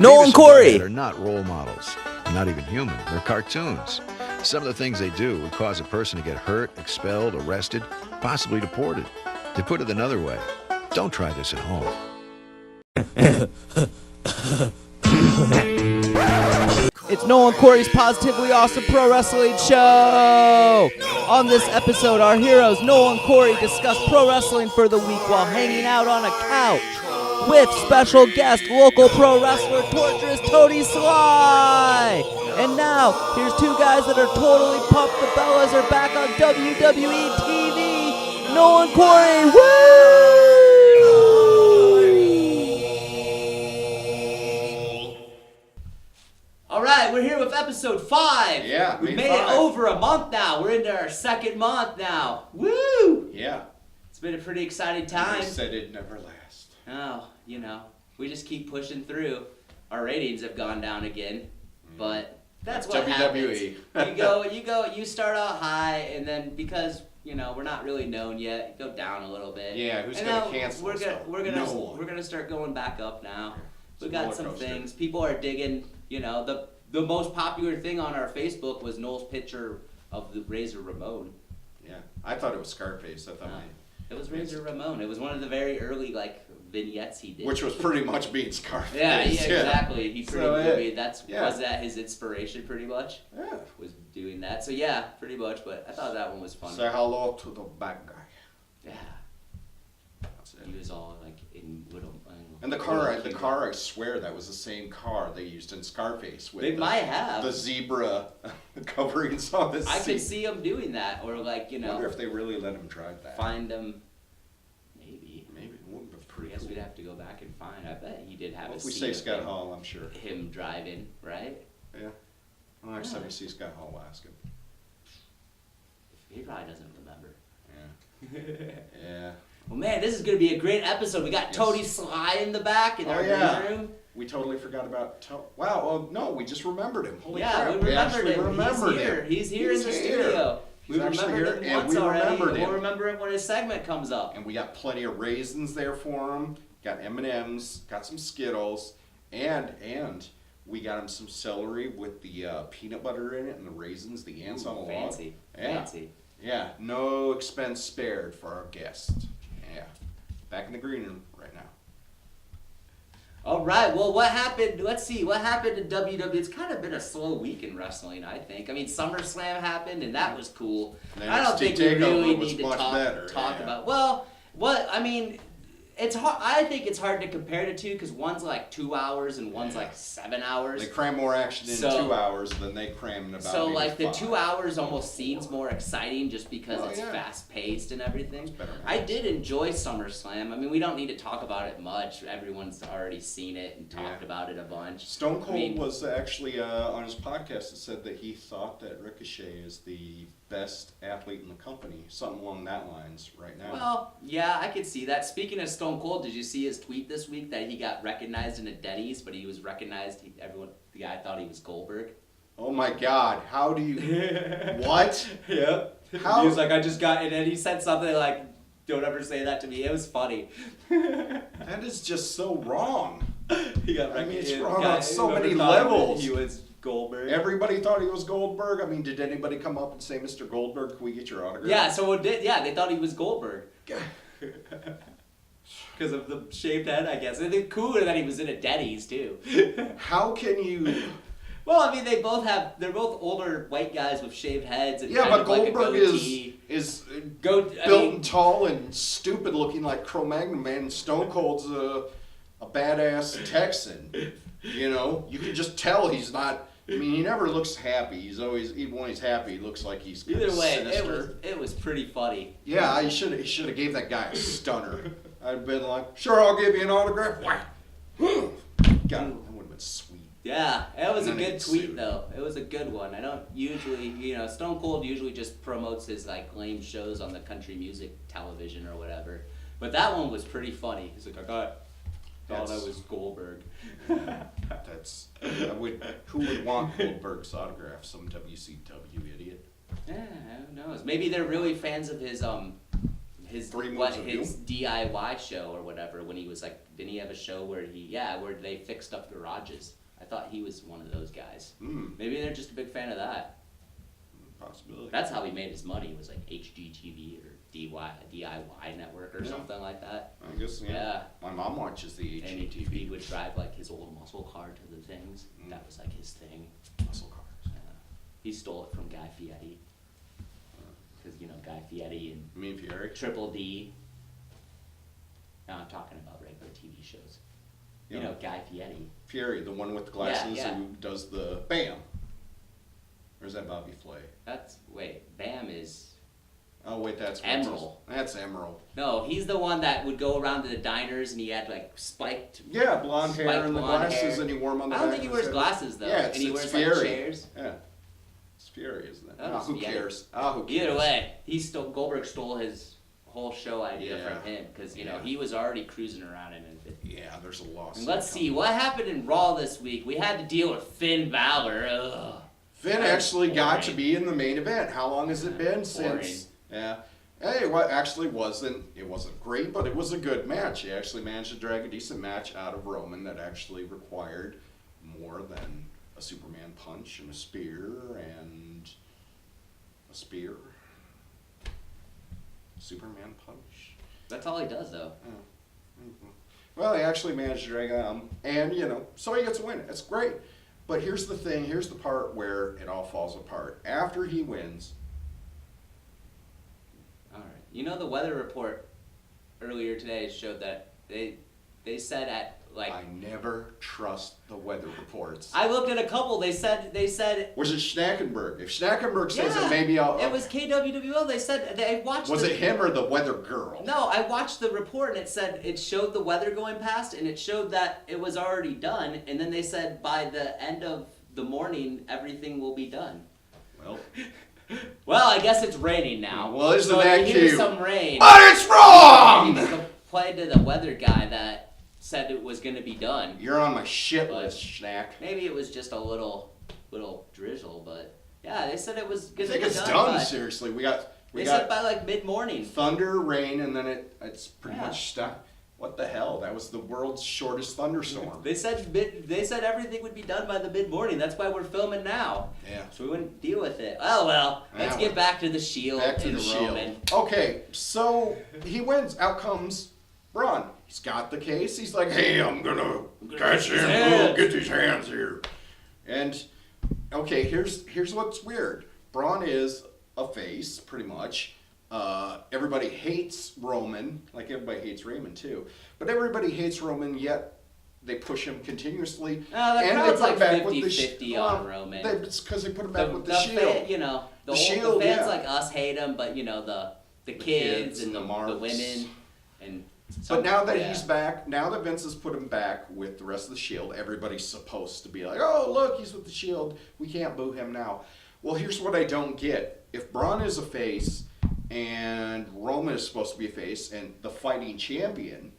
Noel and Cory. They're not role models, not even human. They're cartoons. Some of the things they do would cause a person to get hurt, expelled, arrested, possibly deported. To put it another way, don't try this at home. It's Noel and Cory's Positively Awesome Pro Wrestling Show! On this episode, our heroes Noel and Cory discuss pro wrestling for the week while hanging out on a couch with special guest, local pro wrestler, Torturous Tony Sly! And now, here's two guys that are totally pumped. The Bellas are back on WWE TV. Noel and Cory, woo! All right, we're here with episode 5. Yeah, we made it over a month now. We're into our second month now. Woo! Yeah. It's been a pretty exciting time. They said it'd never last. Oh, you know, we just keep pushing through. Our ratings have gone down again, but that's what WWE. happens. You start out high, and then because you know we're not really known yet, you go down a little bit. Yeah, who's and gonna cancel? We're gonna start going back up now. We got some things. People are digging. You know, the most popular thing on our Facebook was Noel's picture of the Razor Ramon. Yeah, I thought it was Scarface. I thought it was Razor Ramon. It was one of the very early vignettes he did, which was pretty much being Scarface. Yeah, exactly. He pretty was that his inspiration pretty much. Yeah, was doing that. So yeah, pretty much. But I thought that one was fun. Say hello to the bad guy. Yeah, that's it. He was all like in little. And the car, I swear that was the same car they used in Scarface. With they might have. The zebra coverings on the seat. I could see them doing that, or I wonder if they really let him drive that. Find him. Maybe. Maybe. It would be pretty I guess cool. we'd have to go back and find. I bet he did have well, a if we scene say of Scott Hall, I'm sure. Him driving, right? Yeah. Well, next time we see Scott Hall, we'll ask him. He probably doesn't remember. Yeah. Yeah. Well, man, this is going to be a great episode. We got Tony Sly in the back in our green room. We totally forgot about Wow, well, no, we just remembered him. Holy crap. We remembered him. He's here in the studio. We remembered him once already. We'll remember him when his segment comes up. And we got plenty of raisins there for him. Got M&Ms, got some Skittles, and we got him some celery with the peanut butter in it and the raisins, the ants on the log. Fancy. Yeah, no expense spared for our guest. Yeah, back in the green room right now. All right, well, what happened? Let's see, what happened to WWE? It's kind of been a slow week in wrestling, I think. I mean, SummerSlam happened, and that was cool. I don't think we really need to talk about. Well, it's hard. I think it's hard to compare the two because one's like 2 hours and one's like 7 hours. They cram more action in 2 hours than they cram in about. So like the 5. 2 hours almost seems more exciting just because it's fast paced and everything. I did enjoy SummerSlam. I mean, we don't need to talk about it much. Everyone's already seen it and talked about it a bunch. Stone Cold was actually on his podcast that said that he thought that Ricochet is the best athlete in the company, something along that lines right now. Well, yeah, I could see that. Speaking of Stone Cold, did you see his tweet this week that he got recognized in a Denny's, but he was recognized, the guy thought he was Goldberg? Oh my God, how do you, what? Yep. How? He was like, I just got, and then he said something like, don't ever say that to me. It was funny. That is just so wrong. He got recognized. I mean, it's wrong on so many levels. He was Goldberg. Everybody thought he was Goldberg. I mean, did anybody come up and say, Mr. Goldberg, can we get your autograph? Yeah, so it did. Yeah, they thought he was Goldberg. Because of the shaved head, I guess. And it's cooler that he was in a Denny's, too. How can you... Well, I mean, they're both older white guys with shaved heads. And but Goldberg like is built and tall and stupid looking like Cro-Magnon man. Stone Cold's a badass Texan. You know, you can just tell he's not... I mean, he never looks happy. He's always, even when he's happy, he looks like he's either way, sinister. it was pretty funny. Yeah, he should have gave that guy a stunner. I'd been like, sure, I'll give you an autograph. God, that would have been sweet. Yeah, it was a good tweet though. It was a good one. I don't usually, Stone Cold usually just promotes his like lame shows on the country music television or whatever. But that one was pretty funny. He's like, thought I was Goldberg. Who would want Goldberg's autograph? Some WCW idiot. Yeah, who knows? Maybe they're really fans of his His DIY show or whatever, when he was like, didn't he have a show where where they fixed up garages? I thought he was one of those guys. Maybe they're just a big fan of that. Possibility. That's how he made his money, was like HGTV or DIY network or something like that. I guess, yeah. My mom watches the HGTV. And he would drive like his old muscle car to the things. That was like his thing. Muscle cars. He stole it from Guy Fieri. Because, Guy Fieri and You mean Fieri? Triple D. No, I'm talking about regular TV shows. Yeah. Guy Fieri. Fieri, the one with the glasses Yeah. who does the BAM. Or is that Bobby Flay? BAM is... Oh, wait, that's... Emerald. That's Emerald. No, he's the one that would go around to the diners and he had, like, spiked... Yeah, blonde hair and the glasses hair. and he wore them on the I don't back think he of wears his glasses, though. Yeah, and he wears, Fieri. like, chairs. Yeah. It's Fieri, isn't it? Oh, Who Fieri. cares? Who cares? Either way, Goldberg stole his whole show idea Yeah. from him because, he was already cruising around in it. Yeah, there's a lawsuit. And let's see, what happened in Raw this week? We had to deal with Finn Balor. Ugh. Finn actually got to be in the main event. How long has it been Boring. since? Yeah. Hey, what actually wasn't great, but it was a good match. He actually managed to drag a decent match out of Roman that actually required more than a Superman punch and a spear and a spear. Superman punch. That's all he does, though. Yeah. Well, he actually managed to drag out, and so he gets a win. It's great. But here's the thing. Here's the part where it all falls apart. After he wins. All right. The weather report earlier today showed that they said at like. I never trust the weather reports. I looked at a couple. They said. Was it Schnackenberg? If Schnackenberg says it, maybe I'll. It was KWWL. They said they watched. Was it him or the weather girl? No, I watched the report and it showed the weather going past and it showed that it was already done and then they said by the end of the morning everything will be done. Well, I guess it's raining now. Well, isn't so that here's cute? some rain. But it's wrong. You complained to the weather guy that said it was going to be done. You're on my shit list, Schnack. Maybe it was just a little drizzle, but yeah, they said it was going to I be think done. it's done. Seriously, we got said by like mid-morning. Thunder, rain, and then it's pretty much stuck. What the hell? That was the world's shortest thunderstorm. They said everything would be done by the mid-morning. That's why we're filming now. Yeah. So we wouldn't deal with it. Oh well. Let's get back to the Shield. Back to the Roman. Shield. Okay, so he wins. Out comes Braun. He's got the case. He's like, hey, I'm gonna catch him. Oh, get these hands here. And okay, here's what's weird. Braun is a face, pretty much. Everybody hates Roman, like everybody hates Raymond too. But everybody hates Roman, yet they push him continuously. The and crowd's they put like him back 50-50 on Roman. It's because they put him back with the Shield. The Shield, fans like us hate him, but the kids and the marks. women and. But now that he's back, now that Vince has put him back with the rest of the Shield, everybody's supposed to be like, oh, look, he's with the Shield. We can't boo him now. Well, here's what I don't get. If Braun is a face and Roman is supposed to be a face and the fighting champion,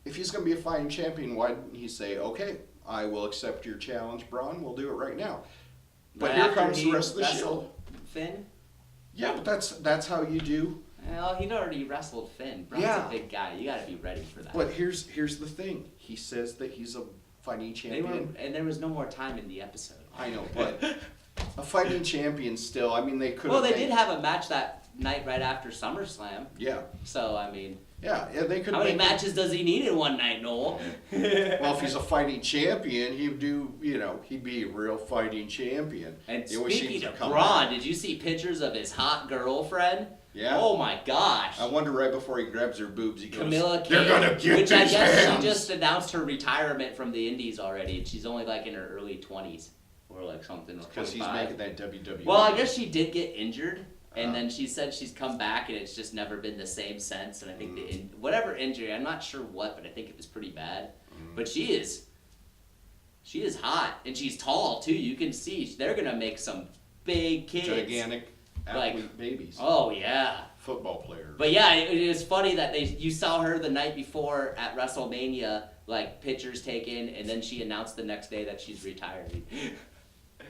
if he's going to be a fighting champion, why didn't he say, okay, I will accept your challenge, Braun. We'll do it right now. But here comes the rest of the Shield. Finn? Yeah, but that's how you do. Well, he'd already wrestled Finn. Braun's a big guy. You got to be ready for that. But here's the thing. He says that he's a fighting champion. And there was no more time in the episode. I know, but a fighting champion still. I mean, they could. Well, they did have a match that night right after SummerSlam. Yeah. So I mean. Yeah, they could. How many matches does he need in one night, Noel? Well, if he's a fighting champion, he'd be a real fighting champion. And speaking of Braun, did you see pictures of his hot girlfriend? Yeah. Oh my gosh. I wonder right before he grabs her boobs, he goes, Camilla "They're gonna get which I these guess hands." she just announced her retirement from the Indies already, and she's only like in her early 20s or like something. Because he's making that WWE. Well, I guess she did get injured. And then she said she's come back and it's just never been the same since. And I think whatever injury, I'm not sure what, but I think it was pretty bad. But she is hot and she's tall too. You can see they're gonna make some big kids, gigantic athlete babies. Oh yeah, football players. But yeah, it was funny that you saw her the night before at WrestleMania, like pictures taken, and then she announced the next day that she's retiring.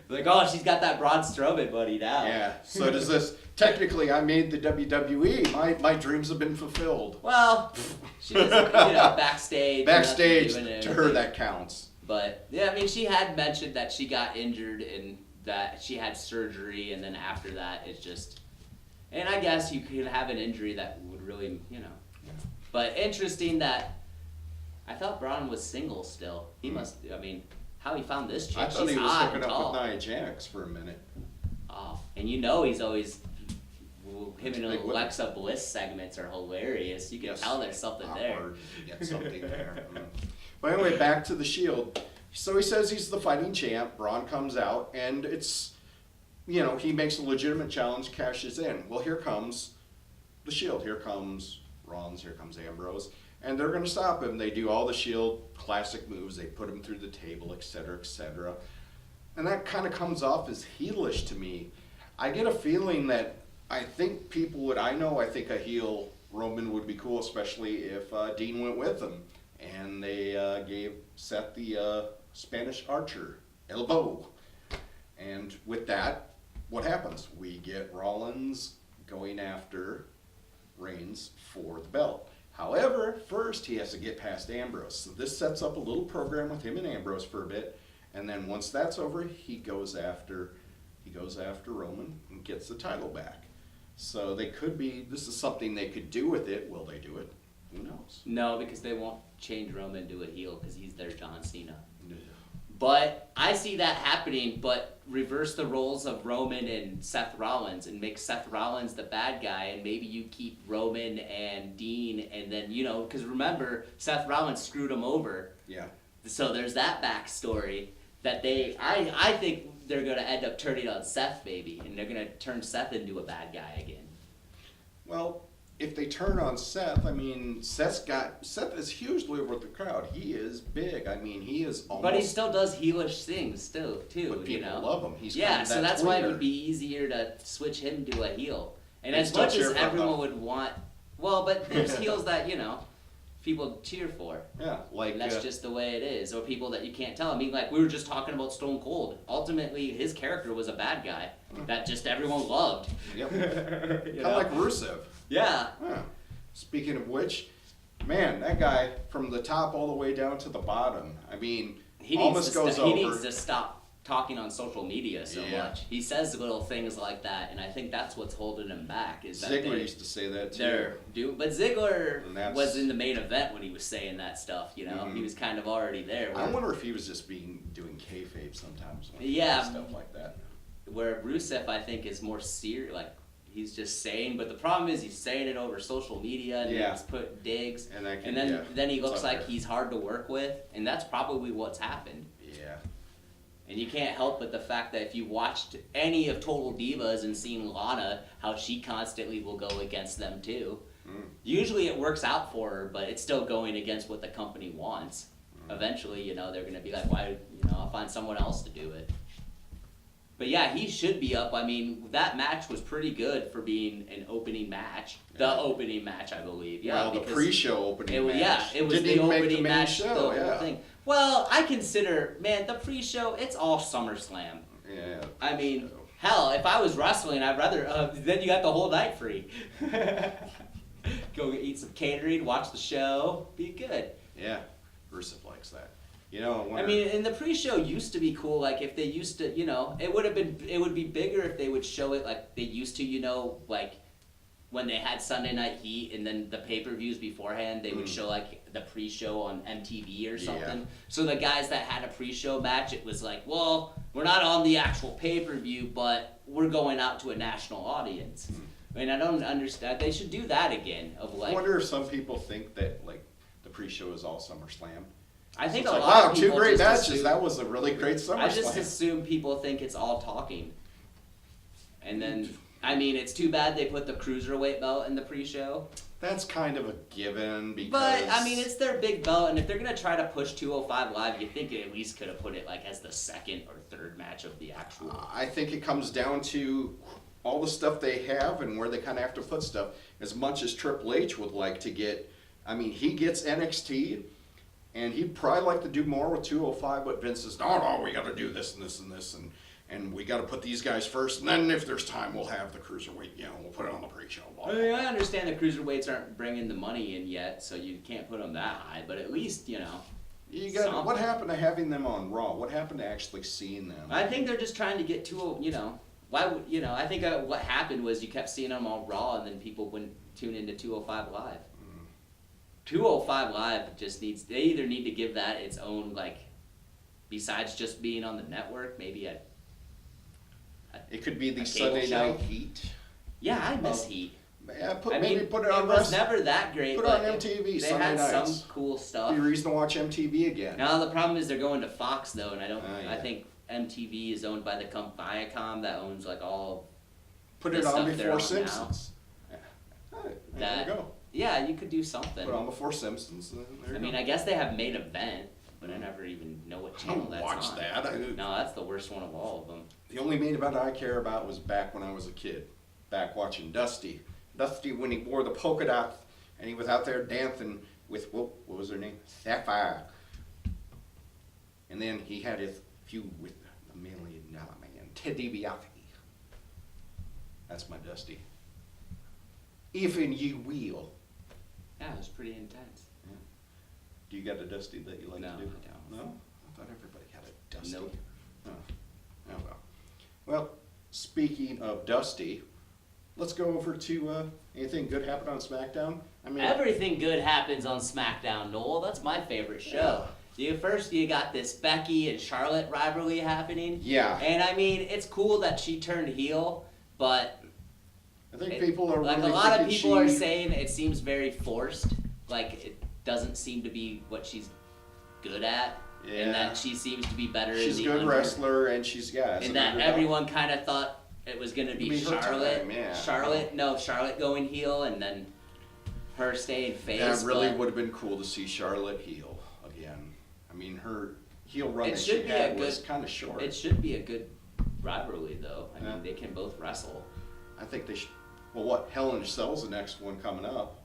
Like, oh, she's got that Braun Strowman buddy now. Yeah. So does this? Technically, I made the WWE. My dreams have been fulfilled. Well, she was, backstage. Backstage, nothing to her that counts. But yeah, I mean, she had mentioned that she got injured and that she had surgery, and then after that, it's just. And I guess you could have an injury that would really, But interesting that I thought Braun was single still. He must. I mean, how he found this chick? I thought She's he was hot hooking and up tall. with Nia Jax for a minute. Oh, and he's always. Him and Big Alexa Bliss segments are hilarious. You can tell there's something there. Awkward. You get something there. But anyway, back to the Shield. So he says he's the fighting champ. Braun comes out, and it's, he makes a legitimate challenge, cashes in. Well, here comes the Shield. Here comes Rollins. Here comes Ambrose. And they're going to stop him. They do all the Shield classic moves. They put him through the table, etc., etc. And that kind of comes off as heelish to me. I get a feeling that I think I think a heel Roman would be cool, especially if Dean went with him. And they gave Seth the Spanish Archer elbow. And with that, what happens? We get Rollins going after Reigns for the belt. However, first he has to get past Ambrose. So this sets up a little program with him and Ambrose for a bit. And then once that's over, he goes after Roman and gets the title back. So this is something they could do with it. Will they do it? Who knows? No, because they won't change Roman to a heel because he's their John Cena. No. But I see that happening, but reverse the roles of Roman and Seth Rollins and make Seth Rollins the bad guy, and maybe you keep Roman and Dean, and then, because remember, Seth Rollins screwed him over. Yeah. So there's that backstory that I think they're going to end up turning on Seth, baby, and they're going to turn Seth into a bad guy again. Well, if they turn on Seth, I mean, Seth is hugely over the crowd. He is big. I mean, he is almost. But he still does heelish things too. But people love him. He's so that's why it would be easier to switch him to a heel. And as much as everyone would want, but there's heels that people cheer for. Yeah, and that's just the way it is. Or people that you can't tell. I mean, like we were just talking about Stone Cold. Ultimately, his character was a bad guy that just everyone loved. Yep. Kind of like Rusev. Yeah. Speaking of which, man, that guy from the top all the way down to the bottom. I mean, he needs to stop talking on social media so much. He says little things like that, and I think that's what's holding him back. Is that Ziggler used to say that too. But Ziggler was in the main event when he was saying that stuff. He was kind of already there. I wonder if he was just doing kayfabe sometimes. Stuff like that. Where Rusev, I think, is more serious. Like he's just saying, but the problem is he's saying it over social media and he's put digs, and then he looks like he's hard to work with, and that's probably what's happened. Yeah. And you can't help but the fact that if you watched any of Total Divas and seen Lana, how she constantly will go against them too. Usually it works out for her, but it's still going against what the company wants. Eventually, they're going to be like, why, I'll find someone else to do it. But yeah, he should be up. I mean, that match was pretty good for being an opening match. The opening match, I believe. Yeah, well, the pre-show opening match. Yeah, it was the opening match. The whole thing. Well, I consider, the pre-show, it's all SummerSlam. Yeah. I mean, hell, if I was wrestling, I'd rather, then you got the whole night free. Go eat some catering, watch the show, be good. Yeah, Rusev likes that. I mean, and the pre-show used to be cool. Like if they used to, it would be bigger if they would show it like they used to. Like when they had Sunday Night Heat and then the pay-per-views beforehand, they would show like the pre-show on MTV or something. Yeah. So the guys that had a pre-show match, it was like, well, we're not on the actual pay-per-view, but we're going out to a national audience. I mean, I don't understand. They should do that again. I wonder if some people think that like the pre-show is all SummerSlam. I think a lot of people 2 great matches. That was a really great SummerSlam. I just assume people think it's all talking. And then, I mean, it's too bad they put the Cruiserweight belt in the pre-show. That's kind of a given because... But, I mean, it's their big belt, and if they're going to try to push 205 Live, you think they at least could have put it, like, as the second or third match of the actual... I think it comes down to all the stuff they have and where they kind of have to put stuff. As much as Triple H would like to get... I mean, he gets NXT... And he'd probably like to do more with 205, but Vince says, no, we got to do this and this and this. and we got to put these guys first, and then if there's time, we'll have the cruiserweight. We'll put it on the pre-show. Blah, blah, I mean, I understand the cruiserweights aren't bringing the money in yet, so you can't put them that high. But at least You got something. what happened to having them on Raw? What happened to actually seeing them? I think they're just trying to get to why would I think what happened was you kept seeing them on Raw, and then people wouldn't tune into 205 Live. 205 Live they either need to give that its own, besides just being on the network, maybe It could be the a cable Sunday show. Night Heat. Yeah, I miss Heat. Yeah, put I it mean, on. it was never that great. Put it but on MTV They Sunday had nights. some cool stuff. Be a reason to watch MTV again. Now the problem is they're going to Fox though, and I don't. Yeah. I think MTV is owned by the company Viacom that owns all. Put the it on stuff they're before on Simpsons. There you go. Yeah, you could do something. Put it on before Simpsons. There you go. I guess they have Main Event, but I never even know what I channel don't that's watch on. that. No, that's the worst one of all of them. The only main event I care about was back when I was a kid. Back watching Dusty. Dusty when he wore the polka dots and he was out there dancing with, what was her name? Sapphire. And then he had his feud with the $1 Million Man, Ted DiBiase. That's my Dusty. If and you will. Yeah, it was pretty intense. Yeah. Do you got a Dusty that you like No, to do? I don't. No? I thought everybody had a Dusty. Nope. Oh. Oh well. Well, speaking of Dusty, let's go over to anything good happened on SmackDown. I mean, Everything good happens on SmackDown, Noel. That's my favorite show. First, you got this Becky and Charlotte rivalry happening. Yeah. And I mean, it's cool that she turned heel, but I think people are like really a lot of thinking people are she- saying it seems very forced. Like it doesn't seem to be what she's good at, Yeah. and that she seems to be better. she's a in the good under- wrestler, and she's as And an that underdog. everyone kind of thought it was gonna be Be her Charlotte. time, yeah. Charlotte going heel, and then her staying face. That really but would have been cool to see Charlotte heel again. I mean, her heel run It that she should be a had was good- kind of short. It should be a good rivalry, though. I Yeah. mean, they can both wrestle. I think they should. Well, what? Hell in a Cell's the next one coming up.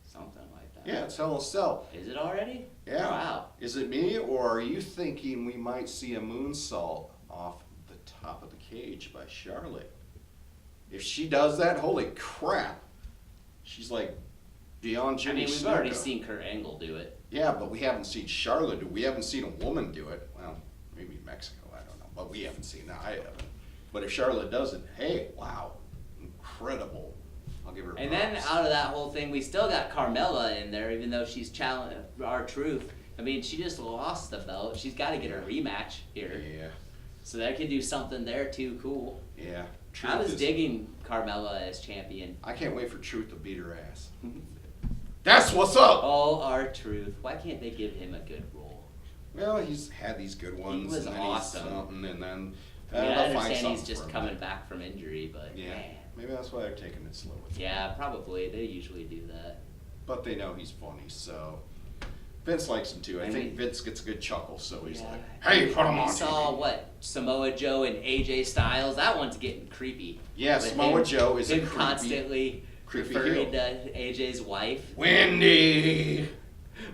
Something like that. Yeah, it's Hell in a Cell. Is it already? Yeah. Wow. Is it me, or are you thinking we might see a moonsault off the top of the cage by Charlotte? If she does that, holy crap! She's like beyond I Jimmy mean, we've Snuka. already seen Kurt Angle do it. Yeah, but we haven't seen Charlotte do it. We haven't seen a woman do it. Well, maybe Mexico, I don't know. But we haven't seen that. I haven't. But if Charlotte does it, hey, wow. Incredible. I'll give her And then props. out of that whole thing, we still got Carmella in there, even though she's challenged R-Truth. I mean, she just lost the belt. She's got to get a rematch here. Yeah, So they could do something there, too. Cool. yeah. I was is- digging Carmella as champion. I can't wait for Truth to beat her ass. That's what's up! Oh, R-Truth. Why can't they give him a good role? Well, he's had these good ones. was and then awesome. He's something, and then I mean, they'll I find understand something he's just for him. coming back from injury, but Yeah, man. maybe that's why they're taking it slow with him. Yeah, probably. They usually do that. But they know he's funny, so Vince likes him too. I And think we- Vince gets a good chuckle, so he's Yeah. like, "Hey, put him on We saw TV." what Samoa Joe and AJ Styles. That one's getting creepy. Yeah, With Samoa him- Joe is a him creepy, constantly creepy referring heel. to AJ's wife, Wendy.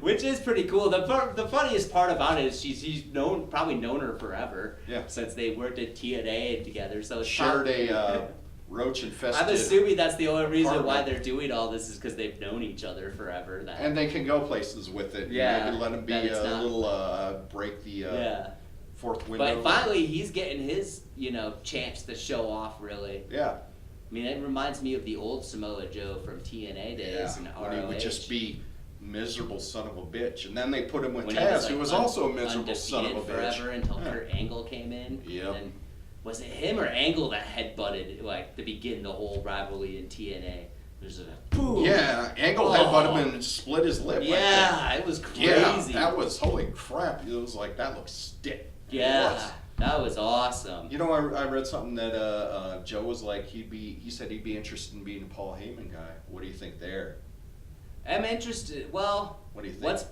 which is pretty cool. The funniest part about it is he's probably known her forever. Yeah. Since they worked at TNA together, so it's Shared probably- a roach infested. I'm assuming that's the only reason why apartment. they're doing all this is because they've known each other forever. That And they can go places with it. Yeah, Maybe let him be that it's a not- little break the yeah. fourth window. But finally, he's getting his chance to show off. Really, Yeah. I mean, it reminds me of the old Samoa Joe from TNA days Yeah. and When he would ROH. just be miserable son of a bitch, and then they put him with When Taz, he who was like, also a miserable son of a undefeated bitch. forever until Yeah. Kurt Angle came in. Yep. And then, was it him or Angle that headbutted to begin the whole rivalry in TNA? There's a boom. Yeah, Angle Oh. headbutted him and split his lip. Yeah, it was crazy. Yeah, that was holy crap. It was like that looks stiff. It Yeah, was. that was awesome. You know, I read something that Joe was like he said he'd be interested in being a Paul Heyman guy. What do you think there? I'm interested. Well, What do you think? what's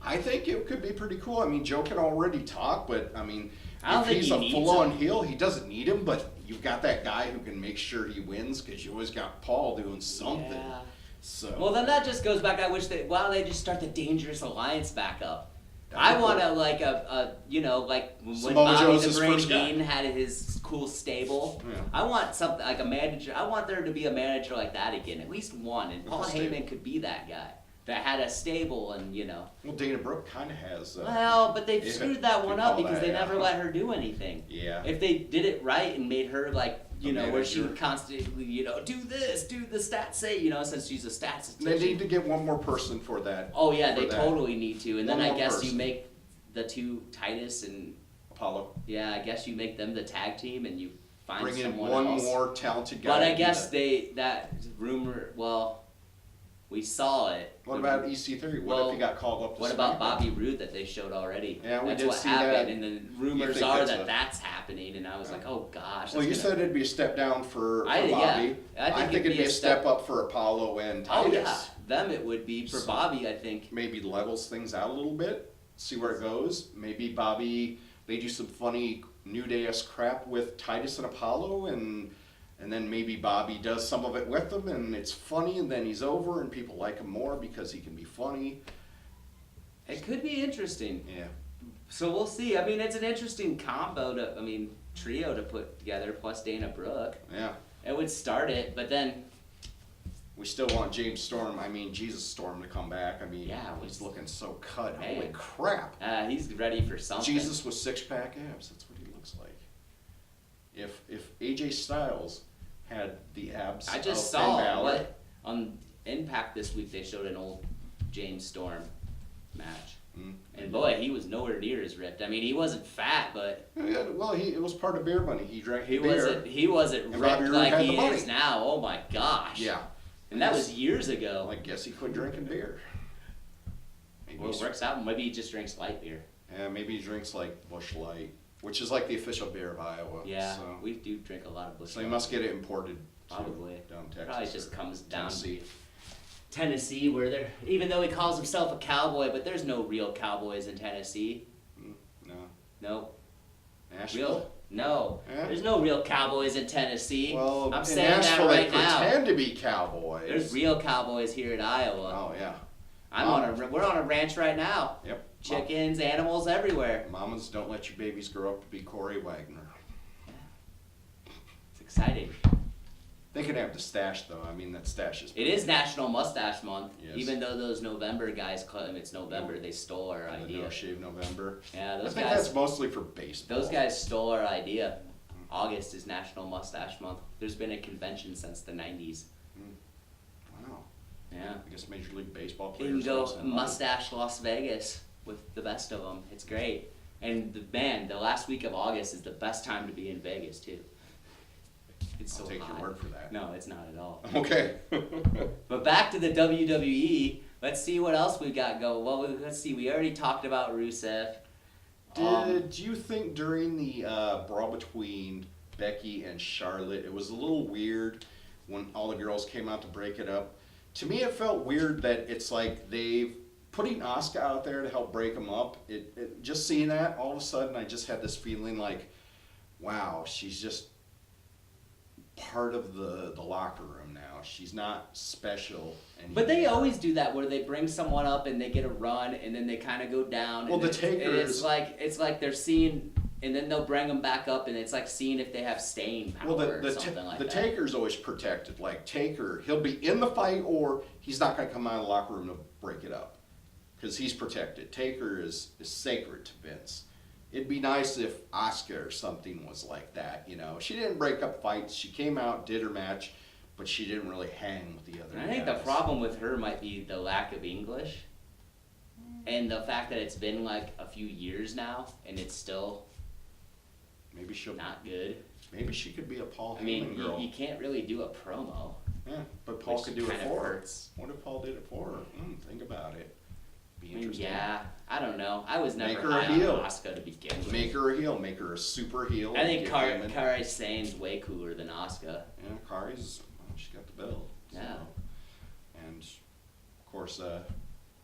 I think it could be pretty cool. I mean, Joe can already talk, but I mean, I don't if think he's he a needs full-on him. heel, he doesn't need him. But you've got that guy who can make sure he wins because you always got Paul doing something. Yeah. So Well, then that just goes back. I wish why don't they just start the Dangerous Alliance back up? I want to like like when Samoa Bobby Joe's the his Brain first guy. Heenan had his cool stable. Yeah. I want something like a manager. I want there to be a manager like that again, at least one. And Paul Heyman could be that guy that had a stable and Well, Dana Brooke kind of has. Well, but they screwed that one up because they yeah. never let her do anything. Yeah. If they did it right and made her like where she manager. would constantly do this, do the stats say since she's a statistician. They need to get one more person for that. Oh yeah, for they that. totally need to. And then One I more guess you person. make the two Titus and Apollo. yeah, I guess you make them the tag team and you find Bring in someone one else. more talented guy. But I to do guess that. that rumor. Well, we saw it. What about EC3? What if he got called up to What about SmackDown? Bobby Roode that they showed already? Yeah, we That's did what see happened, that. and the rumors think are that's that's happening, and I was like, oh gosh. Well, you that's said it'd be a step down for yeah, Bobby. I think it'd be a step up for Apollo and Oh Titus. yeah, them it would be for So- Bobby. I think. Maybe levels things out a little bit, see where it goes. Maybe Bobby, they do some funny New Day-esque crap with Titus and Apollo, and then maybe Bobby does some of it with them, and it's funny, and then he's over, and people like him more because he can be funny. It could be interesting. Yeah. So we'll see. I mean, it's an interesting trio to put together, plus Dana Brooke. Yeah. It would start it, but then We still want Jesus Storm to come back. Yeah, he's looking so cut. Man. Holy crap. he's ready for something. Jesus with six-pack abs, that's what he looks like. If AJ Styles had the abs I of just Finn saw Balor, on Impact this week. They showed an old James Storm match, Mm. and boy, he was nowhere near as ripped. I mean, he wasn't fat, but Yeah, well, it was part of Beer Money. He drank he beer. wasn't And ripped Bobby Roode like had he the money. is now. Oh my gosh! Yeah. and that was years ago. I guess he quit drinking beer. Maybe, Well, it works out. Maybe he just drinks light beer. maybe he drinks like Busch Light, which is like the official beer of Iowa. Yeah, So, we do drink a lot of Busch. so he Light. must get it imported. too, Probably. down Texas. Probably just or comes down Tennessee. Tennessee, where they're even though he calls himself a cowboy, but there's no real cowboys in Tennessee. No. Nope. Nashville. Real? No. Yeah. There's no real cowboys in Tennessee. Well, I'm in saying Nashville that right they now. pretend to be cowboys. There's real cowboys here in Iowa. Oh yeah. We're on a ranch right now. Yep. Chickens, animals everywhere. Mamas, don't let your babies grow up to be Cory Wagner. It's exciting. They can have the stash though. That stash is. It is National Mustache Month. Yes. Even though those November guys claim it's November, they stole our The idea. No Shave November. Yeah, I those think guys. that's mostly for baseball. Those guys stole our idea. August is National Mustache Month. There's been a convention since the 90s. Wow. Yeah. I guess Major League Baseball You players. can go have some money. Mustache Las Vegas with the best of them. It's great. And the last week of August is the best time to be in Vegas too. It's I'll so take hot. your word for that. No, it's not at all. Okay. But back to the WWE. Let's see what else we got going. Well, let's see. We already talked about Rusev. Did you think during the brawl between Becky and Charlotte, it was a little weird when all the girls came out to break it up? To me, it felt weird that it's like they've putting Asuka out there to help break them up. Just seeing that, all of a sudden, I just had this feeling like, wow, she's just part of the locker room now. She's not special anymore. But they always do that where they bring someone up and they get a run and then they kind of go down. Well, and the it's Takers- it's like they're seeing, and then they'll bring them back up and it's like seeing if they have staying power Well, or something like the that. Taker's always protected. Like, Taker, he'll be in the fight or he's not going to come out of the locker room to break it up. Because he's protected. Taker is sacred to Vince. It'd be nice if Asuka or something was like that, She didn't break up fights. She came out, did her match, but she didn't really hang with the other And I think the guys. problem with her might be the lack of English. And the fact that it's been like a few years now and it's still Maybe she'll. not good. Maybe she could be a Paul I mean, Heyman girl. you can't really do a promo. Yeah, but Paul which could do it kind of for her. hurts. What if Paul did it for her? Think about it. Be I mean, interesting. yeah, I don't know. I was never Make her a high heel. on Asuka to begin with. Make her a heel. Make her a super heel. I think Give Kairi Heyman- Sane's way cooler than Asuka. Yeah, Kari's, she's got the belt. so. Yeah. And of course,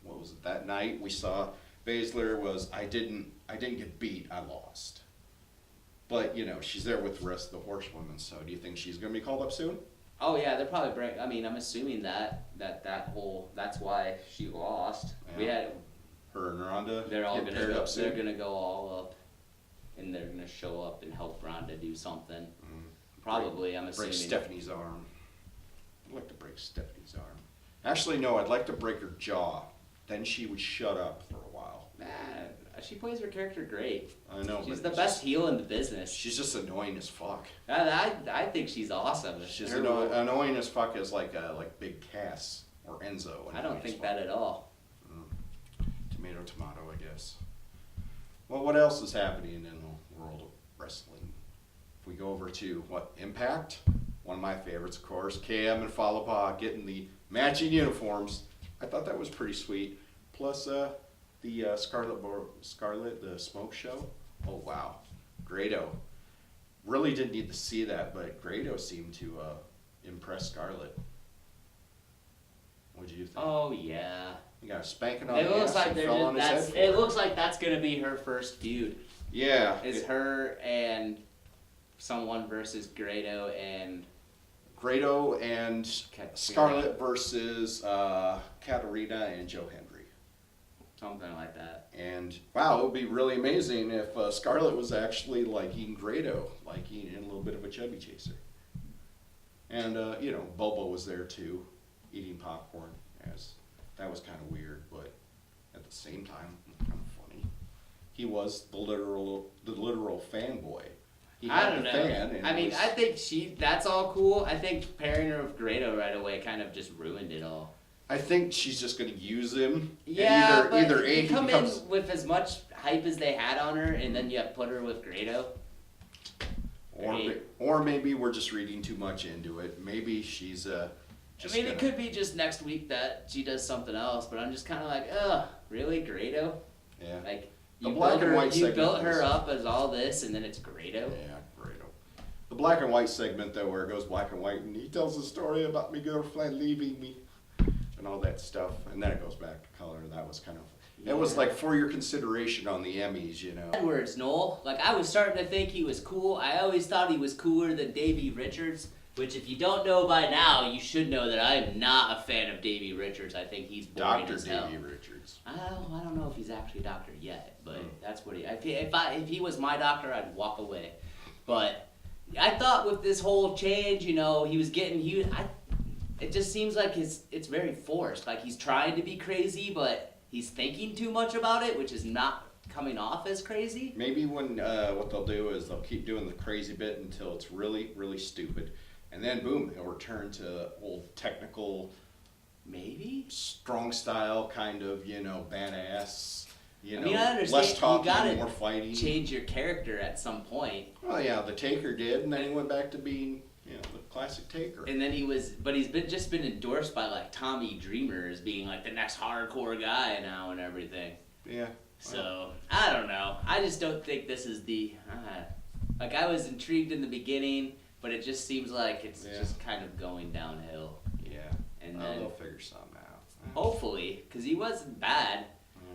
what was it that night? We saw Baszler was, I didn't get beat, I lost. But, she's there with the rest of the horsewomen, so do you think she's going to be called up soon? Oh yeah, they're probably I'm assuming that's why she lost. We Yeah. had Her and Ronda. They're all get gonna paired go. up soon. They're gonna go all up, and they're gonna show up and help Ronda do something. Probably, I'm assuming. Break Stephanie's arm. I'd like to break Stephanie's arm. Actually, no, I'd like to break her jaw. Then she would shut up for a while. Nah, she plays her character great. I know. She's but the best heel in the business. She's just annoying as fuck. I think she's awesome. She's annoying as fuck as like Big Cass or Enzo. I don't think that at all. Tomato, tomato, I guess. Well, what else is happening in the world of wrestling? If we go over to Impact, one of my favorites, of course, KM and Falapa getting the matching uniforms. I thought that was pretty sweet. Plus, the Scarlet, the smoke show. Oh wow, Grado. Really didn't need to see that, but Grado seemed to impress Scarlet. What do you think? Oh yeah. You got a spanking on It the looks ass like and they're fell on his head just, for it looks like that's gonna be her first feud. Yeah. It's her and someone versus Grado and Scarlet versus Katarina and Joe Hendry. something like that. And wow, it would be really amazing if Scarlet was actually liking Grado, like eating a little bit of a chubby chaser. And Bobo was there too, eating popcorn. As that was kind of weird, but at the same time, kind of funny. He was the literal fanboy. I don't know. I think that's all cool. I think pairing her with Grado right away kind of just ruined it all. I think she's just going to use him. Yeah, and but either A, you he come becomes, in with as much hype as they had on her, and then you put her with Grado. or maybe we're just reading too much into it. Maybe she's just it could be just next week that she does something else, but I'm just kind of like, ugh, really, Grado? Yeah. Like, The black and white you segment built her is- up as all this, and then it's Grado? Yeah, Grado. The black and white segment, though, where it goes black and white, and he tells a story about my girlfriend leaving me, and all that stuff, and then it goes back to color. That was kind of, it was like for your consideration on the Emmys, Edwards, Noel. Like, I was starting to think he was cool. I always thought he was cooler than Davey Richards, which if you don't know by now, you should know that I am not a fan of Davey Richards. I think he's boring Dr. as hell. Davey Richards. I don't know if he's actually a doctor yet, but that's what he. If he was my doctor, I'd walk away. But I thought with this whole change, he was getting it just seems like it's very forced. Like he's trying to be crazy, but he's thinking too much about it, which is not coming off as crazy. Maybe when what they'll do is they'll keep doing the crazy bit until it's really, really stupid, and then boom, he'll return to old technical. Maybe Strong style, kind of, badass. I understand less talking, you gotta more fighting. change your character at some point. Well, yeah, the Taker did, and then he went back to being, the classic Taker. And then he's been endorsed by like Tommy Dreamer as being like the next hardcore guy now and everything. Yeah. So I don't know. I just don't think this is the like I was intrigued in the beginning, but it just seems like it's just kind of going downhill. Yeah. And then they'll figure something out. hopefully, because he wasn't bad.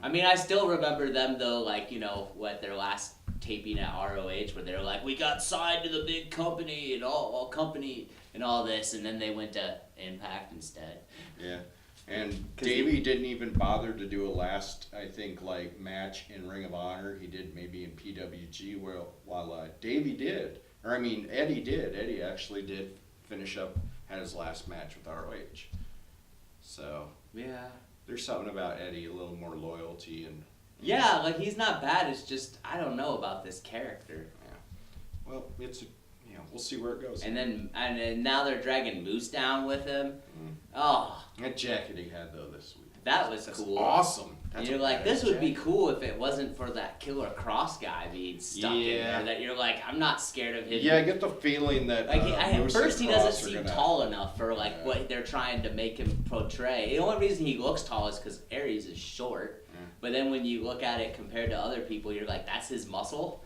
I still remember them though, like what their last taping at ROH, where they were like, we got signed to the big company and all company and all this, and then they went to Impact instead. Yeah. And Davey didn't even bother to do a last, I think, match in Ring of Honor. He did maybe in PWG, while Davey did. Eddie did. Eddie actually did finish up, had his last match with ROH. So, Yeah. there's something about Eddie, a little more loyalty and... Yeah, like he's not bad. It's just I don't know about this character. Yeah. Well, we'll see where it goes. And then now they're dragging Moose down with him. Oh, That jacket he had though this week. that was That's cool. awesome. And you're like, this would be cool if it wasn't for that Killer Cross guy being stuck in there. That you're like, I'm not scared of him. Yeah, I get the feeling that At Moose first and he doesn't Cross are seem gonna- tall enough for what they're trying to make him portray. The only reason he looks tall is because Aries is short. But then when you look at it compared to other people, you're like, that's his muscle.